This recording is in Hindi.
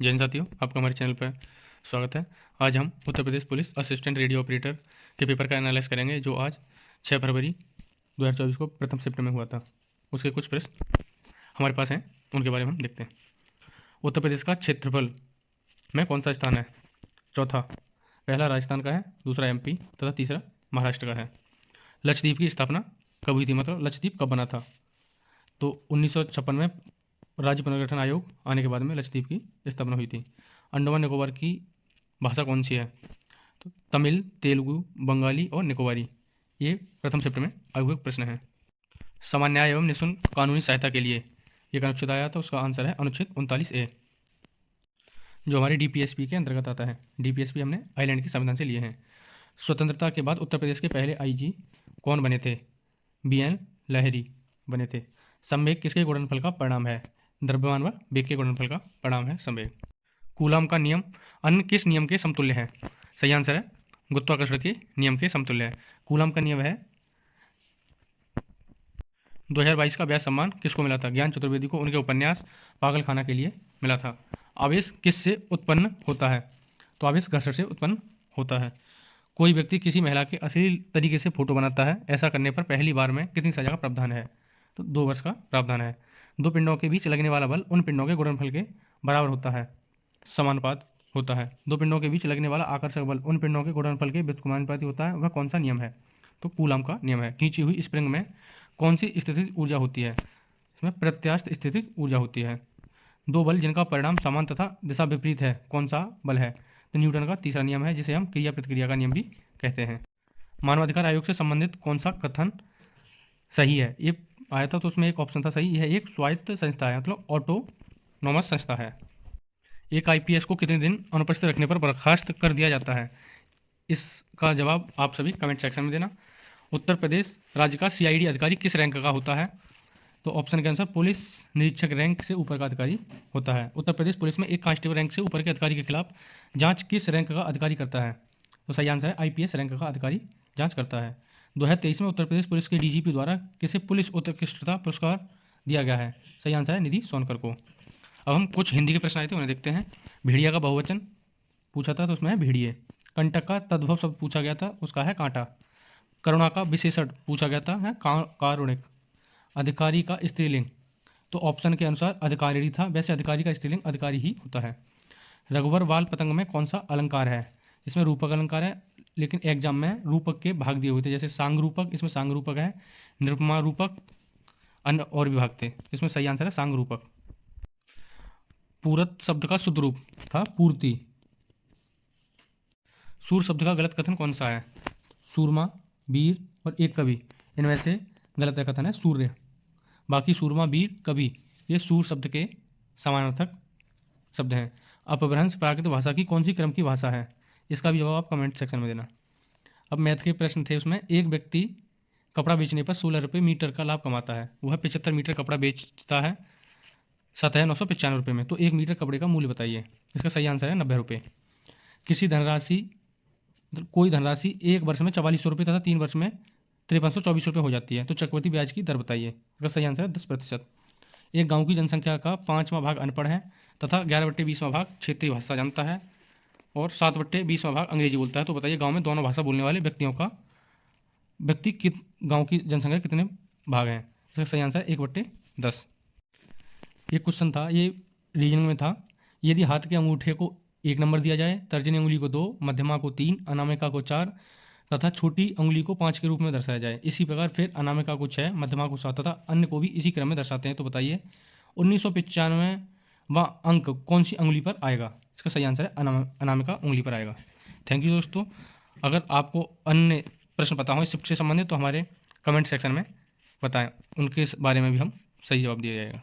जय हिंद साथियों, आपका हमारे चैनल पर स्वागत है। आज हम Uttar Pradesh police assistant radio operator के पेपर का एनालाइज करेंगे, जो आज 6 फरवरी 2024 को प्रथम शिफ्ट में हुआ था। उसके कुछ प्रश्न हमारे पास हैं, उनके बारे में हम देखते हैं। उत्तर प्रदेश का क्षेत्रफल में कौन सा स्थान है? चौथा, पहला राजस्थान का है, दूसरा MP तथा तीसरा महाराष्ट्र का है। लक्षद्वीप की स्थापना कब हुई थी, मतलब लक्षद्वीप कब बना था? तो 1956 में राज्य पुनर्गठन आयोग आने के बाद में लक्षद्वीप की स्थापना हुई थी। अंडमान निकोबार की भाषा कौन सी है? तो तमिल, तेलुगु, बंगाली और निकोबारी। ये प्रथम शिफ्ट में आए हुए प्रश्न हैं। सामान्य न्याय एवं निःशुल्क कानूनी सहायता के लिए एक अनुच्छेद आया था, उसका आंसर है अनुच्छेद 39A, जो हमारे DPSP के अंतर्गत आता है। DPSP हमने आइलैंड के संविधान से लिए हैं। स्वतंत्रता के बाद उत्तर प्रदेश के पहले IG कौन बने थे? BN लहरी बने थे। संवेग किसके गुणनफल का परिणाम है? द्रव्यमान व वेग के गुणनफल का परिणाम है संवेग। कूलाम का नियम अन्य किस नियम के समतुल्य है? सही आंसर है गुरुत्वाकर्षण के नियम के समतुल्य है। कूलाम का नियम है। 2022 का व्यास सम्मान किसको मिला था? ज्ञान चतुर्वेदी को उनके उपन्यास पागलखाना के लिए मिला था। आवेश किससे उत्पन्न होता है? तो आवेश घर्षण से उत्पन्न होता है। कोई व्यक्ति किसी महिला के अश्लील तरीके से फोटो बनाता है, ऐसा करने पर पहली बार में कितनी सजा का प्रावधान है? तो 2 वर्ष का प्रावधान है। दो पिंडों के बीच लगने वाला बल उन पिंडों के गुणनफल के बराबर होता है, समानुपात होता है। दो पिंडों के बीच लगने वाला आकर्षक बल उन पिंडों के गुणनफल के व्युत्क्रमानुपाती होता है। वह कौन सा नियम है? तो कूलाम का नियम है। खींची हुई स्प्रिंग में कौन सी स्थितिज ऊर्जा होती है? इसमें प्रत्यास्थ स्थितिज ऊर्जा होती है। दो बल जिनका परिणाम समान तथा दिशा विपरीत है, कौन सा बल है? तो न्यूटन का तीसरा नियम है, जिसे हम क्रिया प्रतिक्रिया का नियम भी कहते हैं। मानवाधिकार आयोग से संबंधित कौन सा कथन सही है? ये आया था, तो उसमें एक ऑप्शन था सही। यह एक स्वायत्त संस्था है, मतलब ऑटोनोमस संस्था है। एक IPS को कितने दिन अनुपस्थित रखने पर बर्खास्त कर दिया जाता है? इसका जवाब आप सभी कमेंट सेक्शन में देना। उत्तर प्रदेश राज्य का CID अधिकारी किस रैंक का होता है? तो ऑप्शन के अनुसार पुलिस निरीक्षक रैंक से ऊपर का अधिकारी होता है। उत्तर प्रदेश पुलिस में एक कांस्टेबल रैंक से ऊपर के अधिकारी के खिलाफ जांच किस रैंक का अधिकारी करता है? तो सही आंसर है IPS रैंक का अधिकारी जांच करता है। 2023 में उत्तर प्रदेश पुलिस के DGP द्वारा किसे पुलिस उत्कृष्टता पुरस्कार दिया गया है? सही आंसर है निधि सोनकर को। अब हम कुछ हिंदी के प्रश्न आए थे, उन्हें देखते हैं। भेड़िया का बहुवचन पूछा था, तो उसमें है भेड़िए। कंटक का तद्भव शब्द पूछा गया था, उसका है कांटा। करुणा का विशेषण पूछा गया था, है कारुणिक। अधिकारी का स्त्रीलिंग, तो ऑप्शन के अनुसार अधिकारी था, वैसे अधिकारी का स्त्रीलिंग अधिकारी ही होता है। रघुवर बाल पतंग में कौन सा अलंकार है? इसमें रूपक अलंकार है, लेकिन एग्जाम में रूपक के भाग दिए हुए थे, जैसे सांग रूपक, इसमें सांग रूपक है। निरुपमा रूपक, अन्य और भी भाग थे, इसमें सही आंसर है सांग रूपक। पूरत शब्द का शुद्ध रूप था पूर्ति। सूर शब्द का गलत कथन कौन सा है? सूरमा, वीर और एक कवि, इनमें से गलत कथन है सूर्य। बाकी सूरमा, वीर, कवि ये सूर शब्द के समानार्थक शब्द हैं। अपभ्रंश प्राकृत भाषा की कौन सी क्रम की भाषा है? इसका भी जवाब आप कमेंट सेक्शन में देना। अब मैथ के प्रश्न थे, उसमें एक व्यक्ति कपड़ा बेचने पर 16 रुपये मीटर का लाभ कमाता है। वह 75 मीटर कपड़ा बेचता है 7,995 रुपये में, तो 1 मीटर कपड़े का मूल्य बताइए। इसका सही आंसर है 90 रुपये। किसी धनराशि कोई धनराशि 1 वर्ष में 4400 रुपये तथा 3 वर्ष में 5324 रुपये हो जाती है, तो चक्रवृद्धि ब्याज की दर बताइए। इसका सही आंसर है 10%। एक गांव की जनसंख्या का 5वां भाग अनपढ़ है तथा 11/20वां भाग क्षेत्रीय भाषा जानता है और 7/20वां भाग अंग्रेजी बोलता है, तो बताइए गांव में दोनों भाषा बोलने वाले गांव की जनसंख्या कितने भाग हैं? इसका सही आंसर है 1/10। ये क्वेश्चन था, ये रीजनिंग में था। यदि हाथ के अंगूठे को 1 नंबर दिया जाए, तर्जनी उंगली को 2, मध्यमा को 3, अनामिका को 4 तथा छोटी उंगली को 5 के रूप में दर्शाया जाए, इसी प्रकार फिर अनामिका को 6, मध्यमा को 7 तथा अन्य को भी इसी क्रम में दर्शाते हैं, तो बताइए 1995वां अंक कौन सी उंगली पर आएगा? इसका सही आंसर है अनामिका उंगली पर आएगा। थैंक यू दोस्तों। अगर आपको अन्य प्रश्न पता हो शिफ्ट से संबंधित, तो हमारे कमेंट सेक्शन में बताएं, उनके बारे में भी हम सही जवाब दिया जाएगा।